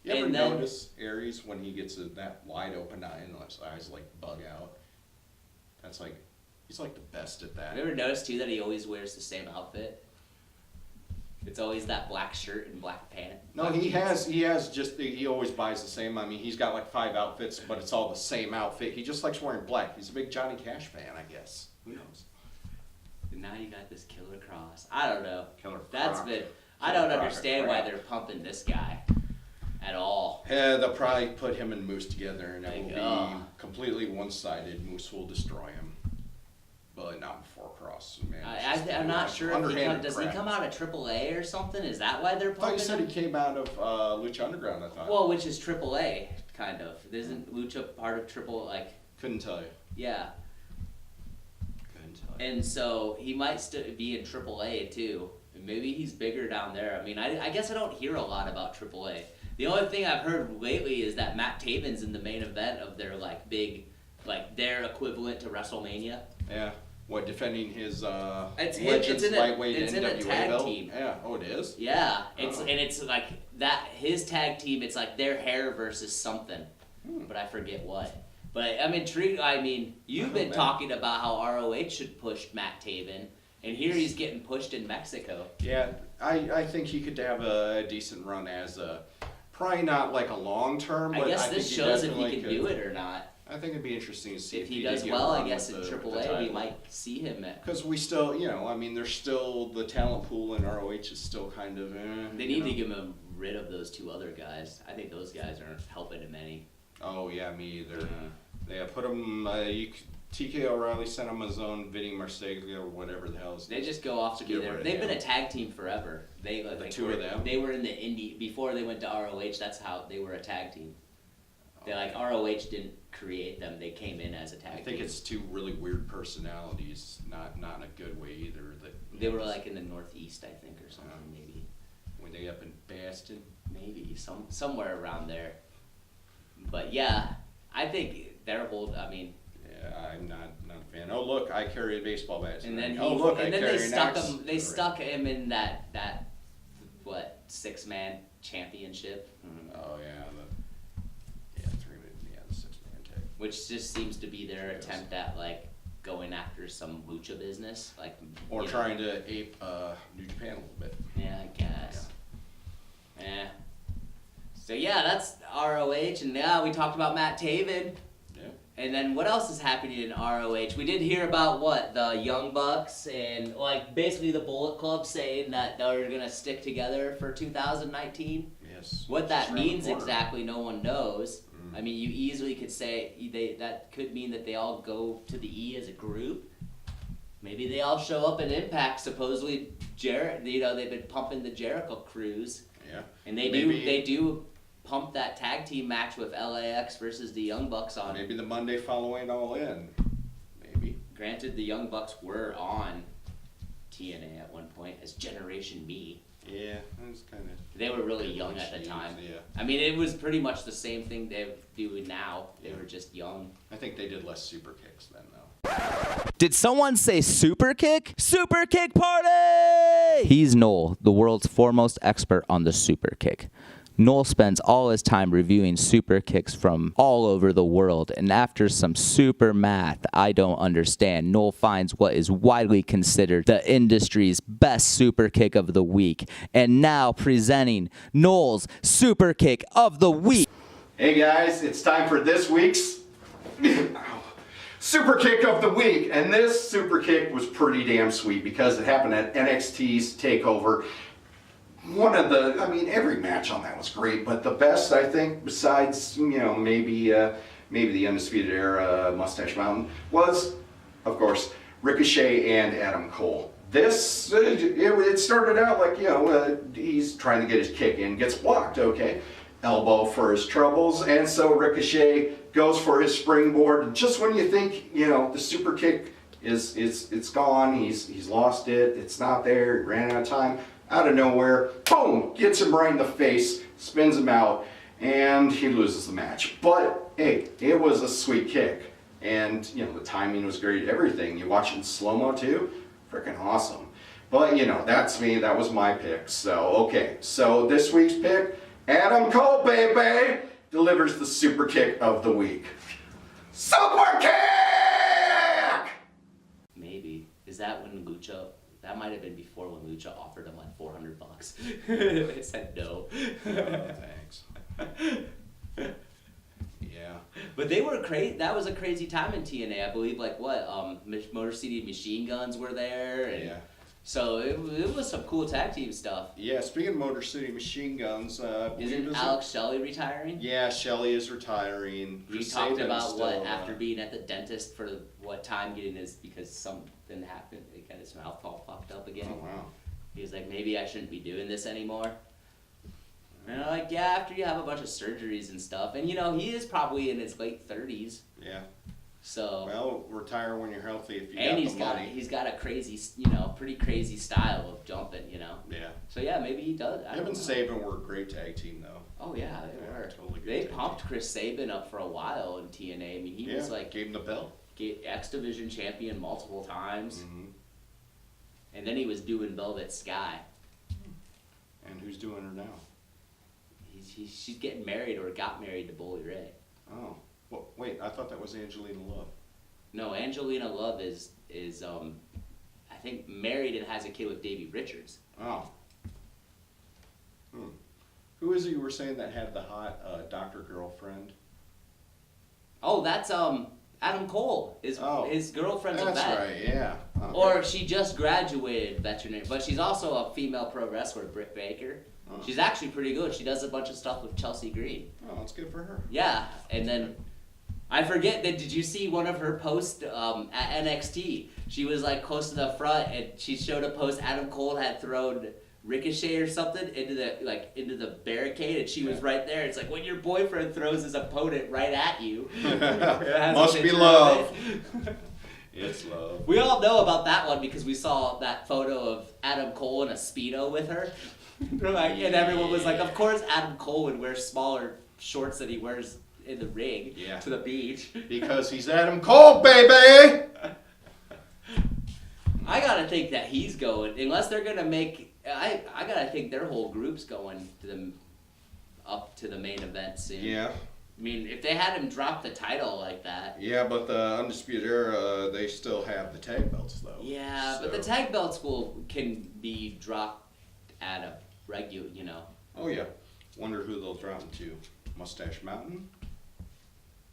You ever And then- notice Aries when he gets that wide open eye and his eyes bug out? That's he's the best at that. Have you ever noticed too that he always wears the same outfit? It's always that black shirt and black pant. No, he always buys the same. He's got 5 outfits, but it's all the same outfit. He just likes wearing black. He's a big Johnny Cash fan, I guess. Who knows? now you got this Killer Cross. I don't know. That's been. I don't understand why they're pumping this guy at all. Yeah, they'll probably put him and Moose together, and it will Like, be completely one-sided. Moose will destroy him, but not before Cross. Man, I'm not sure if does he crap. come out of AAA or something? Is that why they're I thought pumping you said him? he came out of Lucha Underground. I thought. Well, which is AAA, kind of. Isn't Lucha part of Couldn't tell you. Yeah. Couldn't tell you. And so he might still be in AAA too. And maybe he's bigger down there. I mean, I guess I don't hear a lot about AAA. The only thing I've heard lately is that Matt Taven's in the main event of their big, their equivalent to WrestleMania. Yeah. What, defending his it's in a- lightweight it's in a NWA tag belt? team. Yeah. Oh, it is? Yeah, Oh. it's like that. His tag team. It's like their hair versus something, but I forget what. But I'm intrigued. I mean, you've been man. talking about how ROH should push Matt Taven, and here he's getting pushed in Mexico. Yeah. I think he could have a decent run as probably not like a long term. I guess this think shows if he definitely can do it or not. I think it'd be interesting to see If he did does get a well, I run guess in with the AAA we title. might see him at. Because we still, there's still the talent pool in ROH is still kind of. They need to get him rid of those two other guys. I think those guys aren't helping him any. Oh yeah, me either. They put him. TK O'Reilly sent him his own Vinny Marseglia or whatever the hell. They just go off to be get there. rid of They've been him. a tag team forever. They The two of them? They were in the indie before they went to ROH. That's how they were a tag team. They ROH didn't create them. They came in as a tag team. I think it's two really weird personalities, not in a good way either. They were in the Northeast, I think, or something maybe. Were they up in Boston? Maybe somewhere around there. But yeah, I think their whole. I mean. Yeah, I'm not a fan. Oh look, I carry a baseball bat. And then I they stuck him. They stuck him in that 6-man championship. Oh yeah, the 6-man tag. Which just seems to be their attempt at going after some lucha business, Or trying to ape New Japan a little bit. Yeah, I guess. Yeah. So yeah, that's ROH, and now we talked about Matt Taven. Yeah. And then what else is happening in ROH? We did hear about the Young Bucks and basically the Bullet Club saying that they're gonna stick together for 2019. Yes. What that Just around the means corner. exactly, no one knows. I mean, you easily could say that could mean that they all go to the E as a group. Maybe they all show up at Impact. Supposedly, they've been pumping the Jericho cruise, Yeah. and they do pump that tag team match with LAX versus the Young Bucks on. Maybe the Monday following All In. Maybe. Granted, the Young Bucks were on TNA at one point as Generation Me. Yeah, that's kind of. They were really young at the time. Yeah. I mean, it was pretty much the same thing they're doing now. They were just young. I think they did less super kicks then, though. Did someone say super kick? Super kick party! He's Noel, the world's foremost expert on the super kick. Noel spends all his time reviewing super kicks from all over the world, and after some super math I don't understand, Noel finds what is widely considered the industry's best super kick of the week. And now presenting Noel's super kick of the week. Hey guys, it's time for this week's Super Kick of the Week. And this Super Kick was pretty damn sweet because it happened at NXT's TakeOver. Every match on that was great, but the best, I think, besides, maybe the Undisputed Era Mustache Mountain, was, of course, Ricochet and Adam Cole. This, it started out he's trying to get his kick in, gets blocked, okay? Elbow for his troubles, and so Ricochet goes for his springboard, and just when you think, the super kick it's gone, he's lost it, it's not there, he ran out of time, out of nowhere, boom, gets him right in the face, spins him out, and he loses the match. But hey, it was a sweet kick, and the timing was great, everything. You watch it in slow-mo too, freaking awesome. But that's me, that was my pick. So this week's pick, Adam Cole, baby, delivers the super kick of the week. Super kick! Maybe. Is that when Lucha? That might have been before when Lucha offered him $400. They said no. Thanks. Yeah. But But they were crazy. That was a crazy time in TNA. I believe Motor City Machine Guns were there. And Yeah. So it was some cool tag team stuff. Yeah, speaking of Motor City Machine Guns, Isn't Alex Shelley retiring? Yeah, Shelley is retiring. He Chris talked Sabin about still, after being at the dentist for what time because something happened. He got his mouth all fucked up again. Oh wow. He was like, maybe I shouldn't be doing this anymore. And I'm like, yeah, after you have a bunch of surgeries and stuff. And he is probably in his late 30s. Yeah. So. Well, retire when you're healthy if you And got the money. he's got a crazy, pretty crazy style of jumping, Yeah. So yeah, maybe he does. Him and Sabin were a great tag team though. Oh yeah, they were. Totally good They tag pumped team. Chris Sabin up for a while in TNA. I mean, he was like gave him the belt. X Division champion multiple times, Mm-hmm. and then he was doing Velvet Sky. And who's doing her now? She's getting married or got married to Bully Ray. Oh. Well, wait, I thought that was Angelina Love. No, Angelina Love is I think married and has a kid with Davey Richards. Oh. Who is it you were saying that had the hot doctor girlfriend? Oh, that's Adam Cole. His girlfriend's a vet. That's right, yeah. Okay. Or she just graduated veterinary, but she's also a female pro wrestler, Britt Baker. Oh. She's actually pretty good. She does a bunch of stuff with Chelsea Green. Oh, that's good for her. Yeah, and then I forget that. Did you see one of her posts at NXT? She was like close to the front, and she showed a post. Adam Cole had thrown Ricochet or something into the barricade, and she was right there. It's like when your boyfriend throws his opponent right at you. Must be love. It's love. We all know about that one because we saw that photo of Adam Cole in a Speedo with her. And everyone was like, of course Adam Cole would wear smaller shorts than he wears in the ring to the beach. Because he's Adam Cole, baby! I gotta think that he's going, unless they're gonna make, I gotta think their whole group's going up to the main event soon. Yeah. I mean, if they had him drop the title like that. Yeah, but the Undisputed Era, they still have the tag belts, though. Yeah, but the tag belts can be dropped at a regular, Oh, yeah. Wonder who they'll drop them to. Mustache Mountain?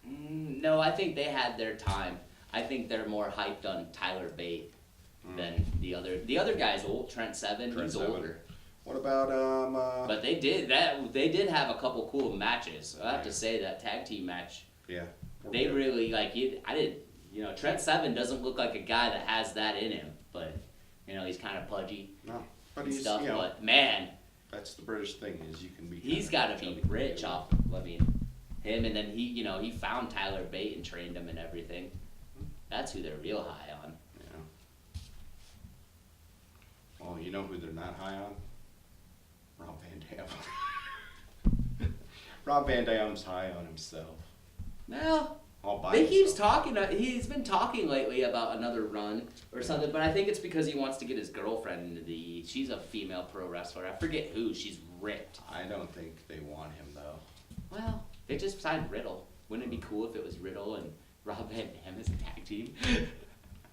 No, I think they had their time. I think they're more hyped on Tyler Bate than the other. The other guy's old, Trent Seven. He's older. What about But they did have a couple cool matches. I have to say that tag team match. Yeah. They really Trent Seven doesn't look like a guy that has that in him, but he's kind of pudgy. No, but and he's stuff. But man, that's the British thing is you can be. He's got to be rich off. I mean, him, and then he found Tyler Bate and trained him and everything. That's who they're real high on. Yeah. Well, you know who they're not high on? Rob Van Dam. Rob Van Dam's high on himself. Well, All by he's himself. talking. He's been talking lately about another run or something, but I think it's because he wants to get his girlfriend into the. She's a female pro wrestler. I forget who. She's ripped. I don't think they want him though. Well, they just signed Riddle. Wouldn't it be cool if it was Riddle and Rob Van Dam as a tag team?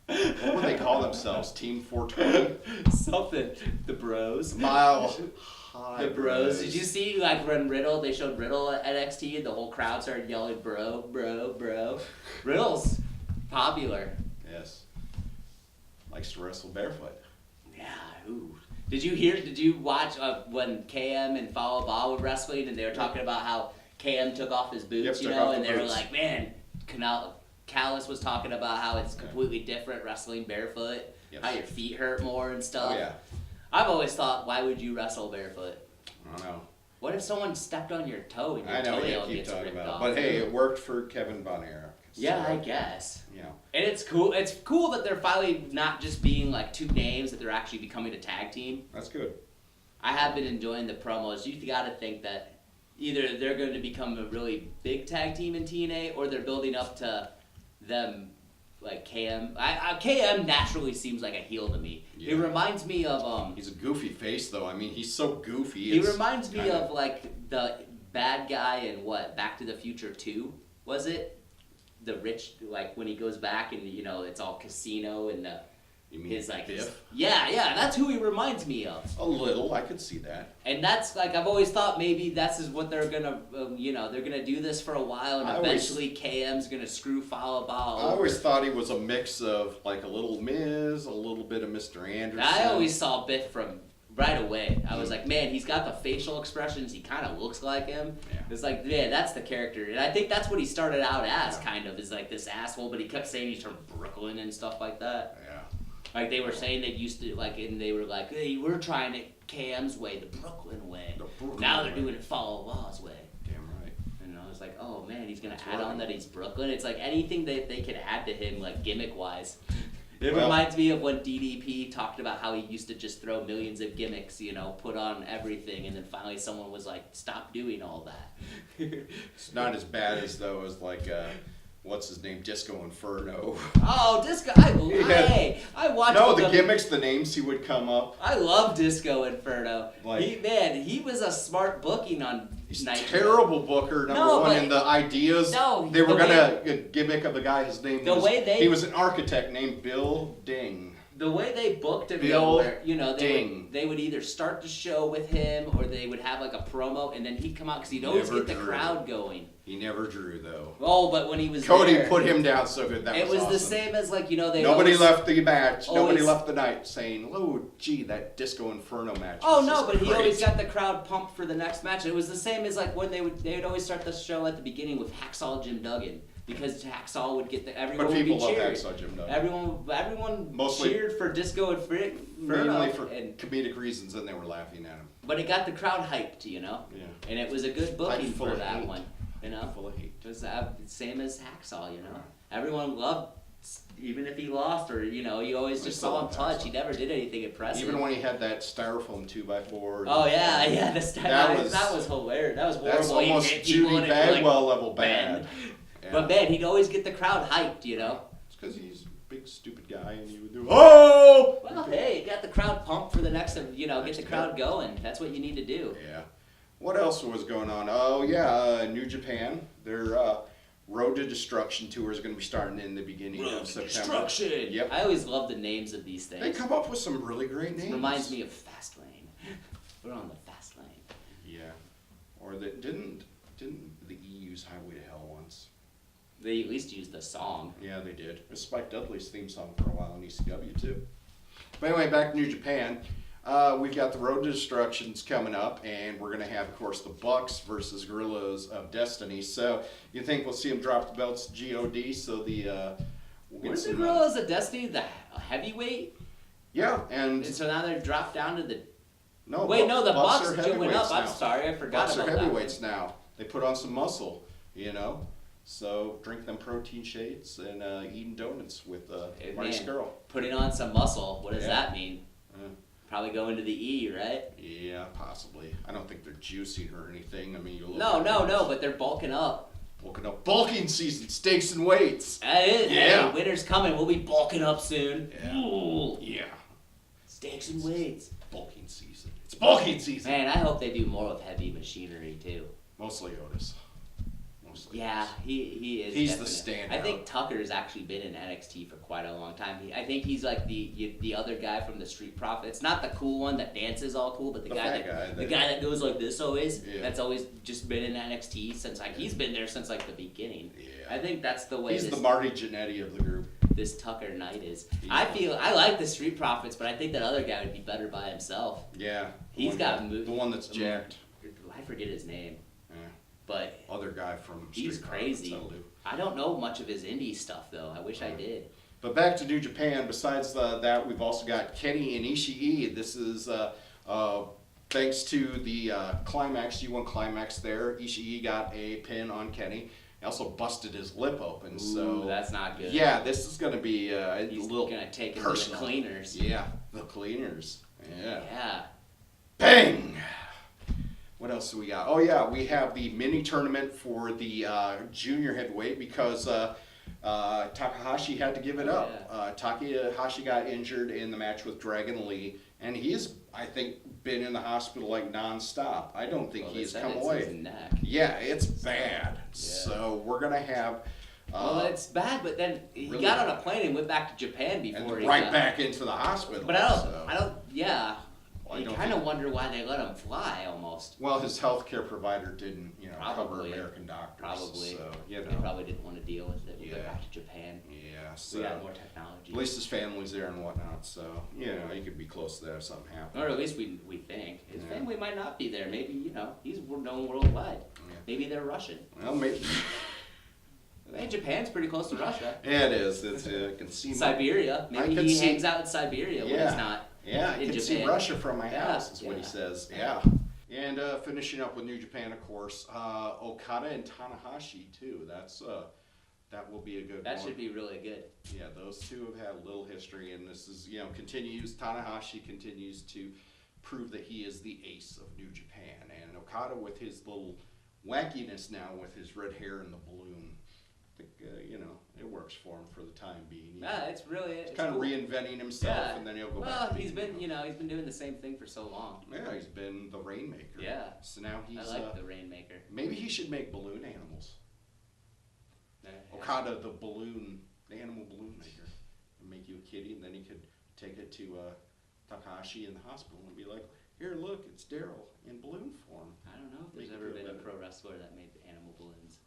What would they call themselves? Team 420? Something. The Bros. Mile High. The Bros. Did you see when Riddle? They showed Riddle at NXT, and the whole crowd started yelling, "Bro, bro, bro." Riddle's popular. Yes. Likes to wrestle barefoot. Yeah. Ooh. Did you watch when KM and Fallah Bahh were wrestling, and they were talking about how KM took off his boots, Yep, took off and the they were boots. like, man, Callis was talking about how it's completely different wrestling barefoot, Yes. how your feet hurt more and stuff. Oh yeah. I've always thought, why would you wrestle barefoot? I don't know. What if someone stepped on your toe and your I know you toenail keep gets talking ripped about off? it. But hey, it worked for Kevin Von Erich. Yeah, so, I guess. Yeah. And it's cool. It's cool that they're finally not just being like two names, that they're actually becoming a tag team. That's good. I have been enjoying the promos. You got to think that either they're going to become a really big tag team in TNA, or they're building up to them like KM. KM naturally seems like a heel to me. Yeah. It reminds me of He's a goofy face though. I mean, he's so goofy. He it's reminds me kinda- of like the bad guy in Back to the Future 2, was it? The rich, like when he goes back and it's all casino and You mean his like Biff? yeah, that's who he reminds me of. A little, I could see that. And that's like I've always thought maybe that's is what they're gonna they're gonna do this for a while and eventually KM's gonna screw Fallah Bahh over. I always thought he was a mix of like a little Miz, a little bit of Mr. Anderson. I always saw Biff from right away. I was like, man, he's got the facial expressions. He kind of looks like him. Yeah. It's like, yeah, that's the character. And I think that's what he started out as, kind of, is like this asshole. But he kept saying he's from Brooklyn and stuff like that. Yeah. Like they were saying they used to, like, and they were like, hey, we're trying it KM's way, the Brooklyn way. Now they're doing it Fallah Bahh's way. Damn right. And I was like, oh man, he's gonna add on that he's Brooklyn. It's like anything that they could add to him, like gimmick wise. It reminds me of when DDP talked about how he used to just throw millions of gimmicks, put on everything, and then finally someone was like, stop doing all that. It's not as bad as like what's his name, Disco Inferno. Oh, Disco! I watched. No, the gimmicks, the names he would come up. I love Disco Inferno. Like, he was a smart booking on Night. Terrible booker, number one, and the ideas. No, they were gonna gimmick of the guy. His name he was an architect named Bill Ding. The way they booked him, they would either start the show with him or they would have like a promo, and then he'd come out because he'd always get the crowd going. He never drew though. Oh, but when he was Cody put him down so good. That it was awesome. The same as like nobody left the match. Nobody left the night saying, "Oh, gee, that Disco Inferno match." Oh no, but he always got the crowd pumped for the next match. It was the same as like when they would always start the show at the beginning with Hacksaw Jim Duggan. Because Hacksaw would get everyone would be cheering. But people love Hacksaw Jim Duggan. Everyone mostly cheered for Disco Inferno. Mainly for comedic reasons, and they were laughing at him. But it got the crowd hyped, Yeah. And it was a good booking for that hate. one, Full of hate. It was same as Hacksaw, Everyone loved, even if he lost or you always just saw him touch. He never did anything impressive. Even when he had that styrofoam 2x4. Oh yeah, that was hilarious. That was horrible. That's almost Judy Bagwell level bad. Yeah. But man, he'd always get the crowd hyped, It's because he's a big stupid guy and he would do, oh! Well, hey, you got the crowd pumped for the next, get the crowd going. That's what you need to do. Yeah. What else was going on? Oh yeah, New Japan. Their Road to Destruction tour is going to be starting in the beginning of September. Destruction! Yep. I always love the names of these things. They come up with some really great names. Reminds me of Fastlane. We're on the Fastlane. Yeah. Or didn't the E use Highway to Hell once? They at least used the song. Yeah, they did. It was Spike Dudley's theme song for a while in ECW too. But anyway, back to New Japan. We've got the Road to Destructions coming up, and we're going to have, of course, the Bucks versus Guerrillas of Destiny. So you think we'll see them drop the belts to God? So Weren't the Guerrillas of Destiny the heavyweight? Yeah, and so now they're dropped down to the. No, the Bucks are went up. now. I'm sorry, I forgot Bucks about are that. heavyweights now. They put on some muscle, So drink them protein shakes and eating donuts with Marty Skrull. Putting on some muscle. What does that mean? Probably go into the E, right? Yeah, possibly. I don't think they're juicing or anything. I mean, you look. No, but they're bulking up. Bulking season, steaks and weights. That is. Yeah. Hey, winter's coming. We'll be bulking up soon. Yeah. Ooh. Yeah. Steaks and weights. Bulking season. It's bulking season. Man, I hope they do more with heavy machinery too. Mostly Otis. Yeah, he is. He's the standout. I think Tucker's actually been in NXT for quite a long time. I think he's like the other guy from the Street Profits. Not the cool one that dances all cool, but the guy that goes like this always. Yeah. That's always just been in NXT since he's been there since the beginning. Yeah. I think that's the way. He's the Marty Jannetty of the group. This Tucker Knight is. I like the Street Profits, but I think that other guy would be better by himself. Yeah. The one that's jacked. I forget his name. But other guy from he's crazy. I don't know much of his indie stuff though. I wish I did. But back to New Japan. Besides that, we've also got Kenny and Ishii. This is thanks to the climax, G1 climax. There, Ishii got a pin on Kenny. He also busted his lip open. So that's not good. Yeah, this is going to be he's a little gonna take it to the cleaners. Yeah, the cleaners. Yeah. Yeah. Bang. What else do we got? Oh yeah, we have the mini tournament for the junior heavyweight because Takahashi had to give it up. Yeah. Takahashi got injured in the match with Dragon Lee, and he's, I think, been in the hospital nonstop. I don't think he's come away. His neck. Yeah, it's bad. Yeah. So we're gonna have Well, it's bad, but then he really got on a bad. plane and went back to Japan before And he right got... back into the hospital. But yeah. Well, I You don't kind of think- wonder why they let him fly, almost. Well, his healthcare provider didn't, cover Probably. American doctors. Probably. So, They probably didn't want to deal with it. We Yeah. go back to Japan. Yeah, so We got more technology. at least his family's there and whatnot, so, he could be close to that if something happened. Or at least we think. His Yeah. family might not be there. Maybe, he's known worldwide. Yeah. Maybe they're Russian. Well, maybe. Hey, Japan's pretty close to Russia. Yeah, it is. It's, I can see Siberia. I Maybe could he see- hangs out in Siberia when Yeah. he's not Yeah, I in can see Japan. Russia from my Yeah, house, is what he yeah. says. Yeah. And finishing up with New Japan, of course, Okada and Tanahashi too. That will be a good That one. should be really good. Yeah, those two have had a little history, and this is Tanahashi continues to prove that he is the ace of New Japan, and Okada with his little wackiness now with his red hair and the balloon. I think, it works for him for the time being. It's Kind cool. of reinventing himself, Yeah. and then he'll go Well, back. he's been doing the same thing for so long. Yeah, he's been the Rainmaker. Yeah. So now he's. I like the Rainmaker. Maybe he should make balloon animals. Okada, the animal balloon maker, and make you a kitty, and then he could take it to Takahashi in the hospital and be like, "Here, look, it's Daryl in balloon form." I don't know if there's Make it ever feel been a better. pro wrestler that made animal balloons.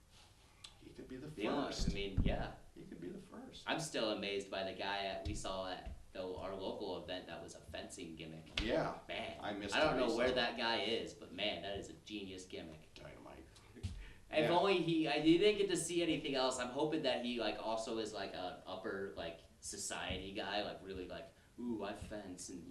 He could be the Yeah, first. I mean, yeah. He could be the first. I'm still amazed by the guy we saw at our local event that was a fencing gimmick. Yeah. Man, I missed I don't it know where recently. that guy is, but man, that is a genius gimmick. Dynamite. If Yeah. only I didn't get to see anything else. I'm hoping that he also is like an upper society guy, really ooh, I fence and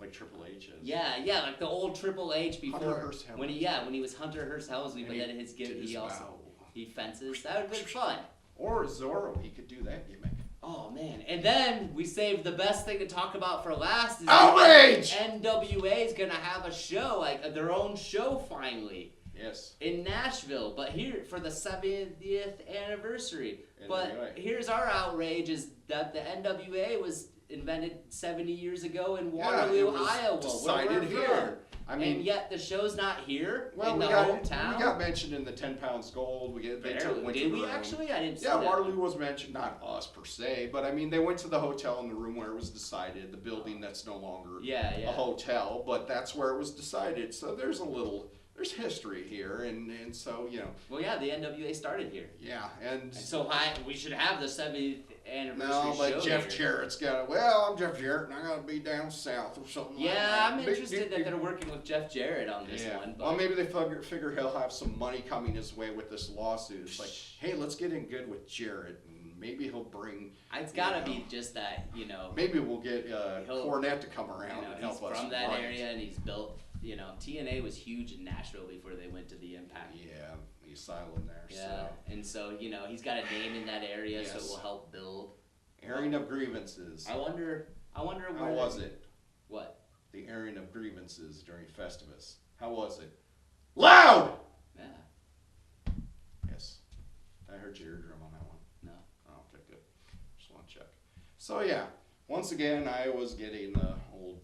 Like Triple H is. yeah, like the old Triple H before Hunter Hearst Helmsley. when he was Hunter Hearst Helmsley, but then his gimmick did he his also bow. he fences. That would have been fun. Or Zorro, he could do that gimmick. Oh man! And then we saved the best thing to talk about for last. Is Outrage! NWA is gonna have a show, their own show finally Yes. in Nashville, but here for the 70th anniversary. But NWA. here's our outrage: is that the NWA was invented 70 years ago in it Waterloo, was Iowa, decided where we're here. from. I mean, and yet the show's not here well, in we the got hometown. mentioned in the 10 Pounds Gold. They Barely. went Did to we the actually? I didn't see Yeah, that. Waterloo was mentioned, not us per se, but I mean they went to the hotel in the room where it was decided, the building that's no longer Yeah. a hotel, but that's where it was decided. So there's history here, and so Well, yeah, the NWA started here. yeah, and So we should have the 70th anniversary no, but show Jeff here. Jarrett's got I'm Jeff Jarrett, and I gotta be down south or something. Yeah, like that. I'm interested that they're working with Jeff Jarrett on this one. But Well, maybe they figure he'll have some money coming his way with this lawsuit. It's like, hey, let's get in good with Jarrett, and maybe he'll bring. it's gotta be just that, Maybe we'll get He'll- Cornette to come around and he's help us. from that run it. area and he's built. TNA was huge in Nashville before they went to the Impact. Yeah, the asylum there. Yeah, and so he's got a name in that area, so it Yes. will help build. Airing of grievances. I wonder How where. was it? What? The airing of grievances during Festivus. How was it? Loud! Yeah. Yes. I heard your eardrum on that one. No. Oh, okay, good. Just want to check. So yeah, once again, I was getting the old.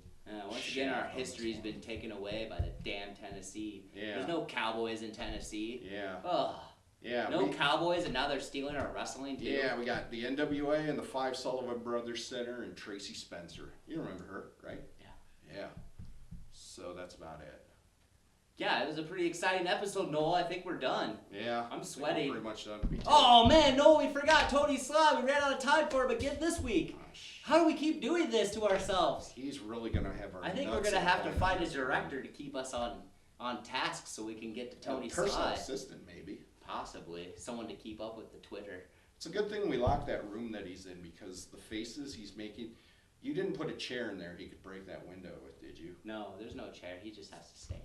Once Shit again, our on this history's one. been taken away by the damn Tennessee. Yeah. There's no Cowboys in Tennessee. Yeah. Ugh. Yeah. No Cowboys, and now they're stealing our wrestling too. Yeah, we got the NWA and the Five Sullivan Brothers Center and Tracy Spencer. You remember her, right? Yeah. Yeah. So that's about it. Yeah, it was a pretty exciting episode, Noel. I think we're done. Yeah. I'm I think sweating. we're pretty much done. Me too. Oh man, Noel, we forgot Tony Sly. We ran out of time for him again this week. Gosh. How do we keep doing this to ourselves? He's really gonna have our. I think we're nuts gonna in have to line. find a director to keep us on task so we can get to Tony Personal Sly. assistant, maybe. Possibly someone to keep up with the Twitter. It's a good thing we locked that room that he's in because the faces he's making. You didn't put a chair in there he could break that window with, did you? No, there's no chair. He just has to stand.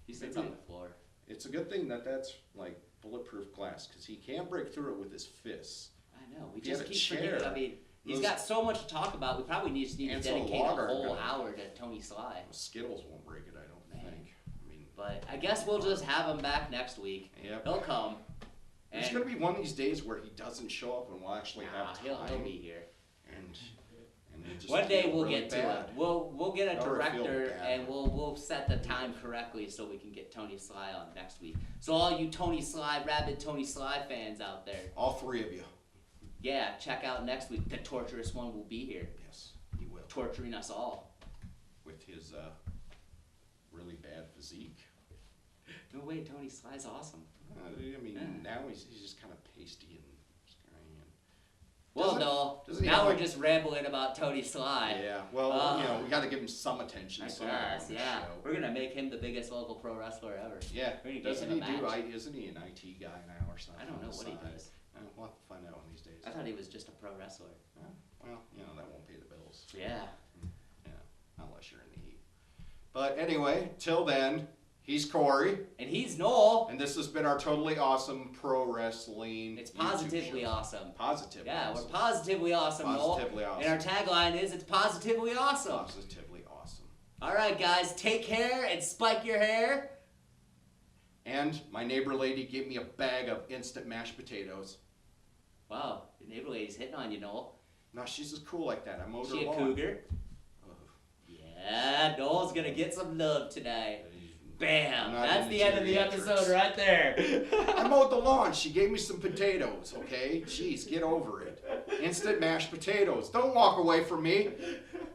He sits on the floor. It's a good thing that that's like bulletproof glass because he can't break through it with his fists. I know. We If you just had a keep chair, forgetting. I mean, he's those- got so much to talk about. We probably need to And so dedicate a log aren't whole gonna- hour to Tony Sly. Skittles won't break it, I don't Man. think. I mean, But I guess we'll just have him back next week. Yep. He'll come. There's gonna be one of these days where he doesn't show up and we'll actually have time. he'll be here. And it just One day feel we'll really get to bad. it. We'll get a Or I feel director bad. and we'll set the time correctly so we can get Tony Sly on next week. So all you Tony Sly, rabid Tony Sly fans out there, All three of you. yeah, check out next week. The torturous one will be here, Yes, he will. torturing us all. With his really bad physique. No way, Tony Sly's awesome. I mean, Yeah. now he's just kind of pasty and scrawny. Well, doesn't he now have, we're like- just rambling about Tony Sly. Yeah, well, we got to give him some attention. I somehow guess, on the yeah. show. We're gonna make him the biggest local pro wrestler ever. Yeah, We're gonna get doesn't him he a do? match. Isn't he an IT guy now or something? I don't know on the what he side? does. We'll have to find out one of these days. I thought he was just a pro wrestler. Well, that won't pay the bills. Yeah. Yeah, unless you're in the heat. But anyway, till then, he's Cory, And he's Noel. and this has been our totally awesome pro wrestling. It's YouTube positively show. awesome. Positively. Yeah, awesome. we're positively awesome, Positively Noel. awesome. And our tagline is, it's positively awesome. Positively awesome. All right, guys, take care and spike your hair. And my neighbor lady gave me a bag of instant mashed potatoes. Wow, your neighbor lady's hitting on you, Noel. No, she's just cool like that. I mowed her She a lawn. cougar? Ugh. Yeah, Noel's gonna get some love tonight. Bam! I'm not That's into the end of the geriatrics. episode right there. I mowed the lawn. She gave me some potatoes, okay? Jeez, get over it. Instant mashed potatoes. Don't walk away from me.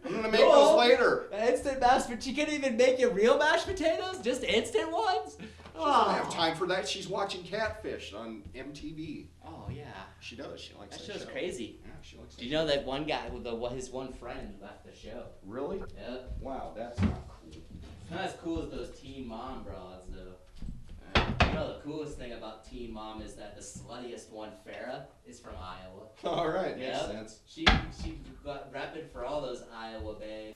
I'm gonna make Noel, those later. Instant mashed potatoes? She couldn't even make you real mashed potatoes? Just instant ones? She doesn't have time for that. She's watching Catfish on MTV. Oh, yeah. She does. She likes That that show's show. crazy. Yeah, she likes that. Do you know that one guy, his one friend left the show? Really? Yep. Wow, that's not cool. It's not as cool as those Teen Mom broads, though. You know, the coolest thing about Teen Mom is that the sluttiest one, Farrah, is from Iowa. All right, makes Yep. sense. She got repping for all those Iowa babes.